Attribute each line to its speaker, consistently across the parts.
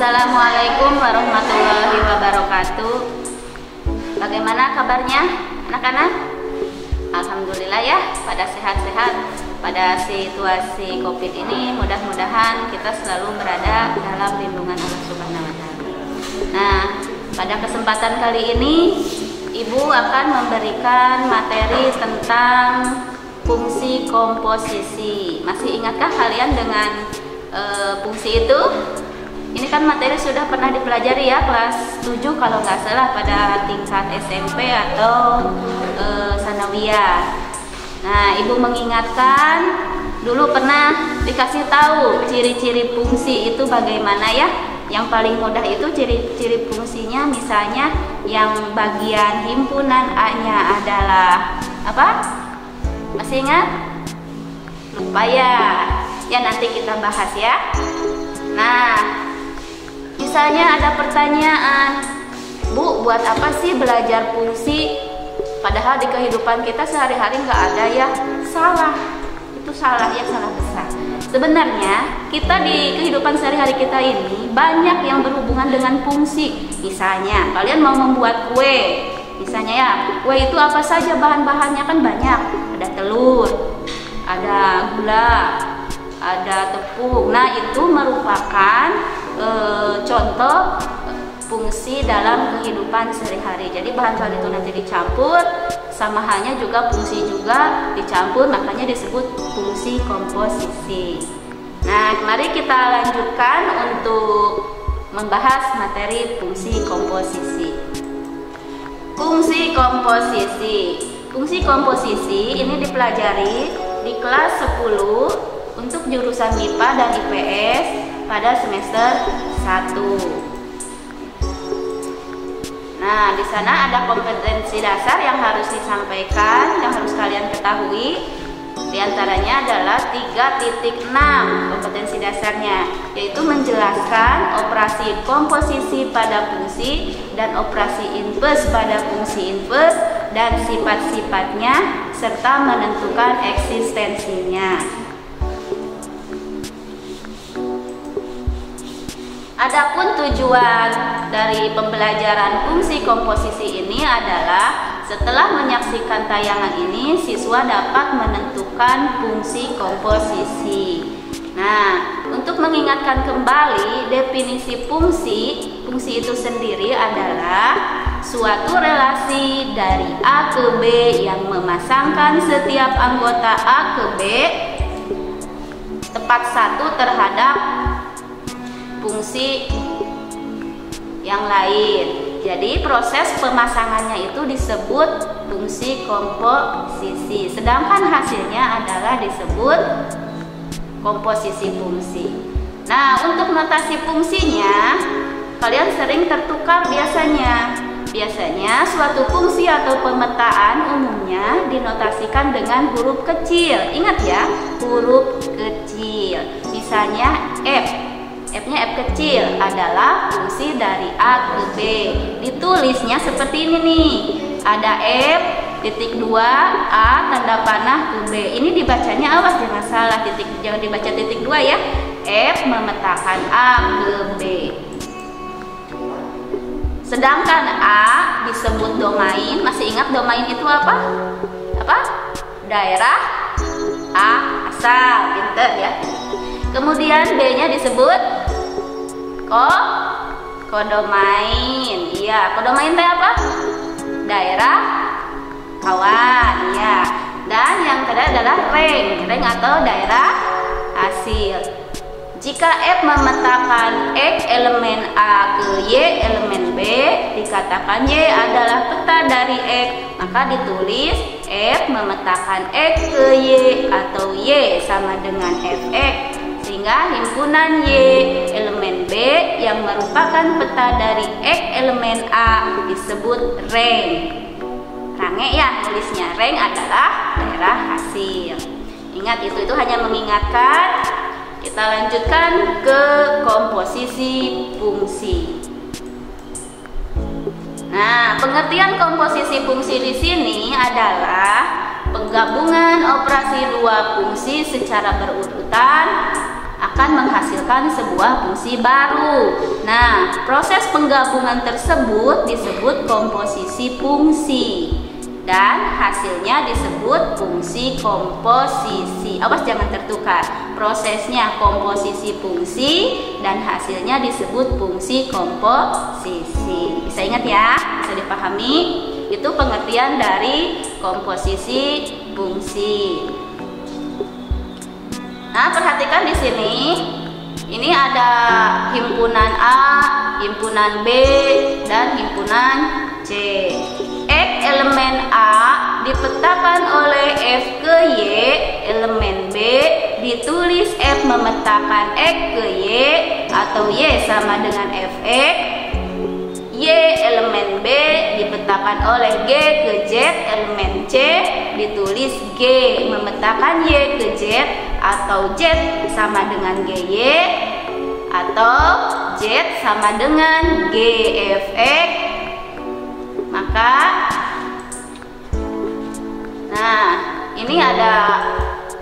Speaker 1: Assalamualaikum warahmatullahi wabarakatuh. Bagaimana kabarnya anak-anak? Alhamdulillah ya, pada sehat-sehat. Pada situasi COVID ini mudah-mudahan kita selalu berada dalam lindungan Allah Subhanahu wa Ta'ala. Nah, pada kesempatan kali ini Ibu akan memberikan materi tentang fungsi komposisi. Masih ingatkah kalian dengan fungsi itu? Ini kan materi sudah pernah dipelajari ya, kelas 7 kalau nggak salah pada tingkat SMP atau sanawiyah. Nah, Ibu mengingatkan dulu pernah dikasih tahu ciri-ciri fungsi itu bagaimana ya. Yang paling mudah itu ciri-ciri fungsinya, misalnya yang bagian himpunan A-nya adalah apa? Masih ingat? Lupa ya? Ya nanti kita bahas ya. Nah, misalnya ada pertanyaan, Bu, buat apa sih belajar fungsi? Padahal di kehidupan kita sehari-hari nggak ada ya. Salah, itu salah ya, salah besar. Sebenarnya kita di kehidupan sehari-hari kita ini banyak yang berhubungan dengan fungsi. Misalnya kalian mau membuat kue, misalnya ya, kue itu apa saja bahan-bahannya kan banyak. Ada telur, ada gula, ada tepung. Nah, itu merupakan contoh fungsi dalam kehidupan sehari-hari. Jadi bahan-bahan itu nanti dicampur, sama halnya juga fungsi juga dicampur, makanya disebut fungsi komposisi. Nah, mari kita lanjutkan untuk membahas materi fungsi komposisi. Fungsi komposisi. Fungsi komposisi ini dipelajari di kelas 10 untuk jurusan MIPA dan IPS pada semester 1. Nah, di sana ada kompetensi dasar yang harus disampaikan, yang harus kalian ketahui. Di antaranya adalah 3.6 kompetensi dasarnya, yaitu menjelaskan operasi komposisi pada fungsi dan operasi inverse pada fungsi inverse dan sifat-sifatnya serta menentukan eksistensinya. Adapun tujuan dari pembelajaran fungsi komposisi ini adalah setelah menyaksikan tayangan ini, siswa dapat menentukan fungsi komposisi. Nah, untuk mengingatkan kembali definisi fungsi, fungsi itu sendiri adalah suatu relasi dari A ke B yang memasangkan setiap anggota A ke B tepat satu terhadap fungsi yang lain. Jadi proses pemasangannya itu disebut fungsi komposisi, sedangkan hasilnya adalah disebut komposisi fungsi. Nah, untuk notasi fungsinya kalian sering tertukar biasanya. Biasanya suatu fungsi atau pemetaan umumnya dinotasikan dengan huruf kecil. Ingat ya, huruf kecil. Misalnya F. F-nya F kecil adalah fungsi dari A ke B. Ditulisnya seperti ini nih. Ada F, titik 2, A, tanda panah ke B. Ini dibacanya awas jangan salah, jangan dibaca titik 2 ya. F memetakan A ke B. Sedangkan A disebut domain. Masih ingat domain itu apa? Apa? Daerah A asal. Pinter ya. Kemudian B-nya disebut kodomain. Iya, kodomain itu apa? Daerah kawan, ya. Dan yang terakhir adalah ring atau daerah hasil. Jika F memetakan X elemen A ke Y elemen B, dikatakan Y adalah peta dari X, maka ditulis F memetakan X ke Y atau Y sama dengan Fx. Sehingga himpunan Y elemen B yang merupakan peta dari X elemen A disebut ring. Range ya tulisnya. Ring adalah daerah hasil. Ingat itu hanya mengingatkan. Kita lanjutkan ke komposisi fungsi. Nah, pengertian komposisi fungsi di sini adalah penggabungan operasi dua fungsi secara berurutan akan menghasilkan sebuah fungsi baru. Nah, proses penggabungan tersebut disebut komposisi fungsi dan hasilnya disebut fungsi komposisi. Awas jangan tertukar. Prosesnya komposisi fungsi dan hasilnya disebut fungsi komposisi. Bisa ingat ya? Bisa dipahami? Itu pengertian dari komposisi fungsi. Nah, perhatikan di sini. Ini ada himpunan A, himpunan B, dan himpunan C. X elemen A dipetakan oleh F ke Y, elemen B ditulis F memetakan X ke Y atau Y sama dengan Fx. Y elemen B dipetakan oleh G ke Z, elemen C ditulis G memetakan Y ke Z atau Z sama dengan GY atau Z sama dengan GFX. Maka ini ada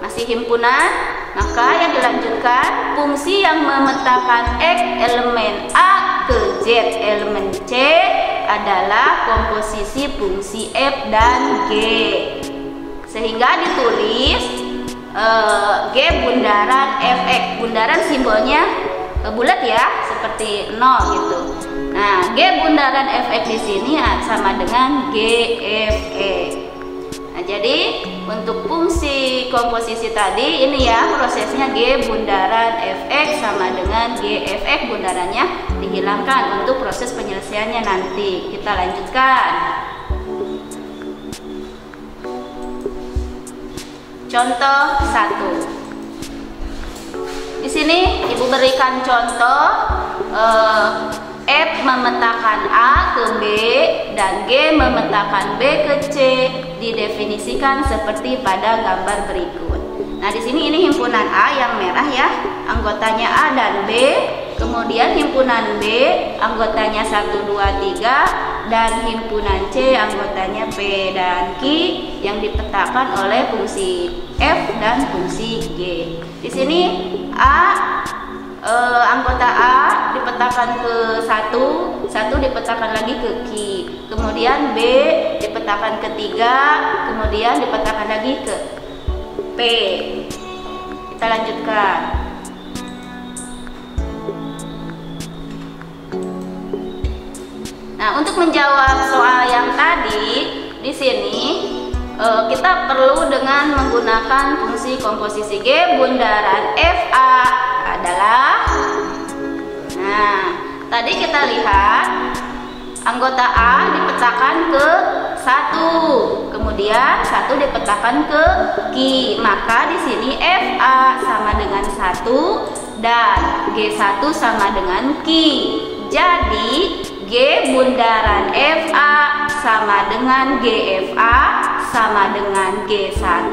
Speaker 1: masih himpunan, maka yang dilanjutkan fungsi yang memetakan X elemen A ke Z elemen C adalah komposisi fungsi F dan G, sehingga ditulis G bundaran Fx. Bundaran simbolnya bulat ya, seperti 0 gitu. Nah, G bundaran Fx di sini sama dengan GFx. Nah, jadi untuk fungsi komposisi tadi ini ya, prosesnya G bundaran Fx sama dengan GFx, bundarannya dihilangkan untuk proses penyelesaiannya nanti. Kita lanjutkan. Contoh 1. Di sini Ibu berikan contoh F memetakan A ke B dan G memetakan B ke C, didefinisikan seperti pada gambar berikut. Nah, di sini ini himpunan A yang merah ya, anggotanya A dan B. Kemudian himpunan B anggotanya 1, 2, 3 dan himpunan C anggotanya P dan Q yang dipetakan oleh fungsi F dan fungsi G. Di sini anggota A dipetakan ke 1 dipetakan lagi ke Q, kemudian B dipetakan ke 3, kemudian dipetakan lagi ke P. Kita lanjutkan. Nah, untuk menjawab soal yang tadi, di sini kita perlu dengan menggunakan fungsi komposisi. G bundaran FA adalah, nah, tadi kita lihat anggota A dipecahkan ke 1, kemudian 1 dipecahkan ke Q, maka di sini FA sama dengan 1 dan G1 sama dengan Q. Jadi G bundaran FA sama dengan GFA sama dengan G1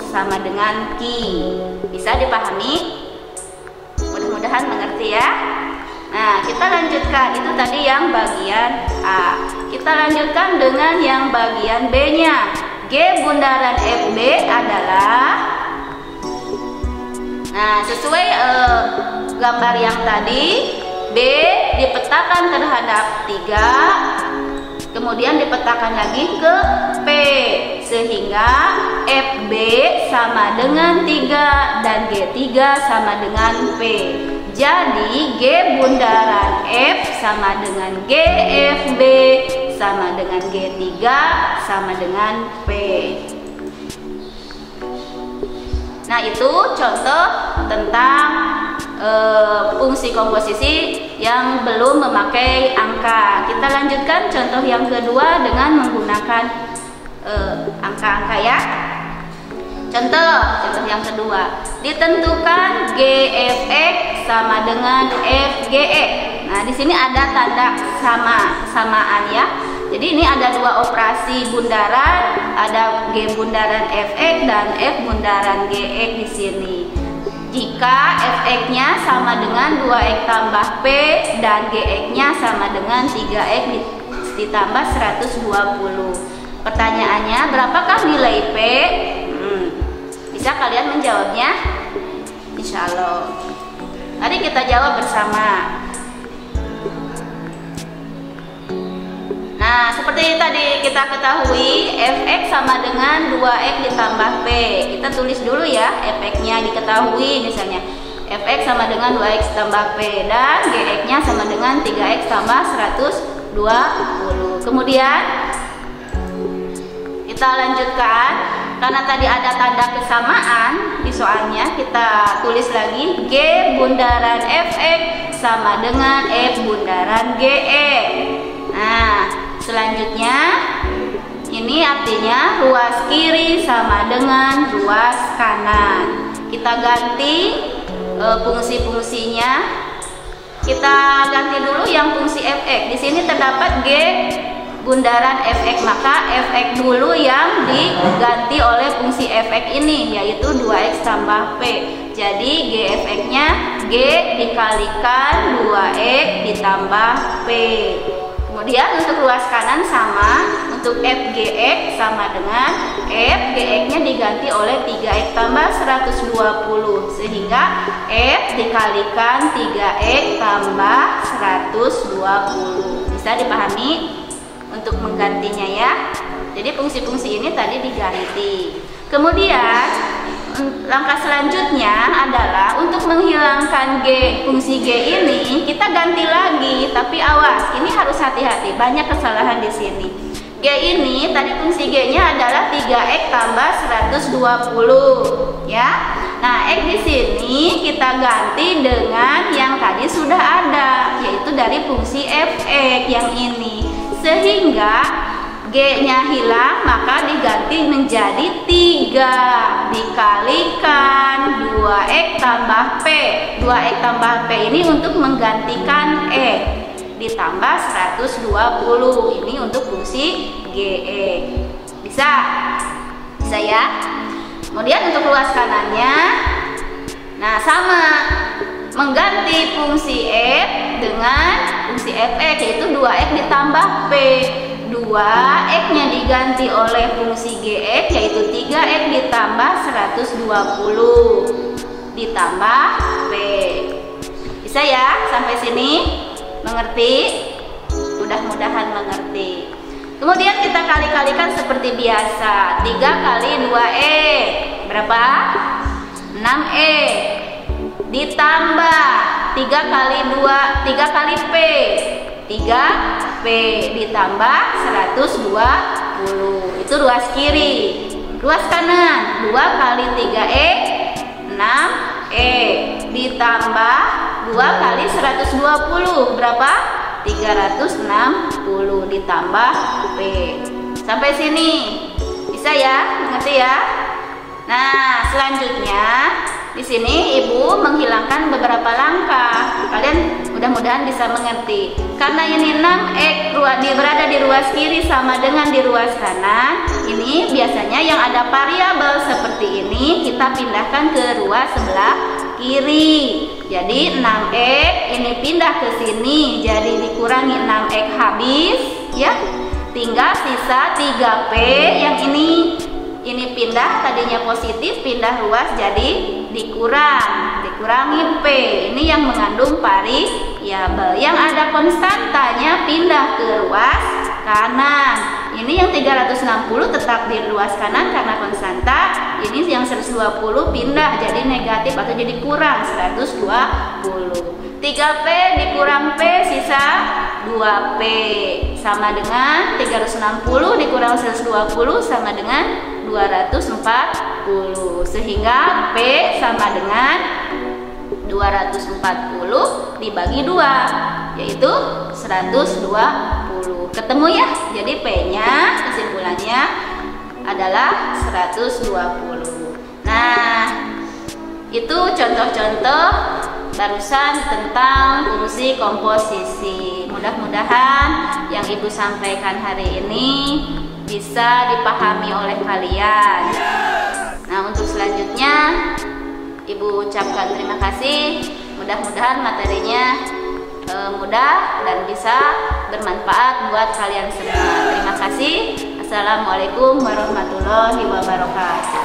Speaker 1: sama dengan Q. Bisa dipahami? Mudah-mudahan mengerti ya. Nah, kita lanjutkan. Itu tadi yang bagian A. Kita lanjutkan dengan yang bagian B-nya. G bundaran FB adalah, nah, sesuai gambar yang tadi, B dipetakan terhadap 3, kemudian dipetakan lagi ke P, sehingga FB sama dengan 3 dan G3 sama dengan P. Jadi G bundaran F sama dengan GFB sama dengan G3 sama dengan P. Nah, itu contoh tentang fungsi komposisi yang belum memakai angka. Kita lanjutkan contoh yang kedua dengan menggunakan angka-angka ya. Contoh yang kedua, ditentukan GFX sama dengan FGX. Nah, di sini ada tanda samaan ya. Jadi ini ada dua operasi bundaran, ada G bundaran Fx dan F bundaran Gx di sini. Jika Fx-nya sama dengan 2x tambah P dan Gx-nya sama dengan 3x ditambah 120. Pertanyaannya, berapakah nilai P? Bisa kalian menjawabnya? Insya Allah. Mari kita jawab bersama. Nah, seperti tadi kita ketahui, fx sama dengan 2x ditambah p. Kita tulis dulu ya, fx-nya diketahui, misalnya fx sama dengan 2x tambah p, dan gx-nya sama dengan 3x tambah 120. Kemudian kita lanjutkan, karena tadi ada tanda kesamaan di soalnya, kita tulis lagi g bundaran fx sama dengan f bundaran gx. Nah, selanjutnya ini artinya ruas kiri sama dengan ruas kanan. Kita ganti fungsi-fungsinya. Kita ganti dulu yang fungsi fx. Di sini terdapat g bundaran fx, maka fx dulu yang diganti oleh fungsi fx ini, yaitu 2x tambah p. Jadi gfx-nya g dikalikan 2x ditambah p. Kemudian untuk ruas kanan sama, untuk fgx sama dengan fgx-nya diganti oleh 3x tambah 120, sehingga f dikalikan 3x tambah 120. Bisa dipahami untuk menggantinya ya. Jadi fungsi-fungsi ini tadi diganti. Kemudian langkah selanjutnya adalah untuk menghilangkan fungsi g ini, kita ganti lagi, tapi awas, ini harus hati-hati, banyak kesalahan di sini. G ini tadi fungsi g-nya adalah 3x tambah 120 ya. Nah, x di sini kita ganti dengan yang tadi sudah ada, yaitu dari fungsi fx yang ini. Sehingga g-nya hilang, maka diganti menjadi 3 dikalikan 2x tambah p. 2x tambah p ini untuk menggantikan x ditambah 120. Ini untuk fungsi gx. Bisa? Bisa ya? Kemudian untuk ruas kanannya, nah sama, mengganti fungsi f dengan fungsi fx, yaitu 2x ditambah p. 2x-nya diganti oleh fungsi gx, yaitu 3x ditambah 120 ditambah p. Bisa ya? Sampai sini mengerti? Mudah-mudahan mengerti. Kemudian kita kali-kalikan seperti biasa. 3 kali 2e berapa? 6e ditambah 3 kali 3 p 3p ditambah 120. Itu ruas kiri. Ruas kanan 2 kali 3e 6e ditambah 2 kali 120 berapa? 360 ditambah p. Sampai sini bisa ya? Mengerti ya? Nah, selanjutnya di sini ibu menghilangkan beberapa langkah. Kalian mudah-mudahan bisa mengerti. Karena ini 6x berada di ruas kiri sama dengan di ruas kanan. Ini biasanya yang ada variabel seperti ini kita pindahkan ke ruas sebelah kiri. Jadi 6x ini pindah ke sini, jadi dikurangi 6x habis ya. Tinggal sisa 3p yang ini pindah, tadinya positif pindah ruas jadi dikurangi p. Ini yang mengandung variabel. Yang ada konstantanya pindah ke ruas kanan. Ini yang 360 tetap di ruas kanan karena konstanta. Ini yang 120 pindah jadi negatif atau jadi kurang 120. 3p dikurang p sisa 2p sama dengan 360 dikurang 120 sama dengan 240, sehingga P sama dengan 240 dibagi 2, yaitu 120. Ketemu ya? Jadi P-nya kesimpulannya adalah 120. Nah, itu contoh-contoh barusan tentang fungsi komposisi. Mudah-mudahan yang Ibu sampaikan hari ini bisa dipahami oleh kalian. Nah, untuk selanjutnya Ibu ucapkan terima kasih. Mudah-mudahan materinya mudah dan bisa bermanfaat buat kalian semua. Terima kasih. Assalamualaikum warahmatullahi wabarakatuh.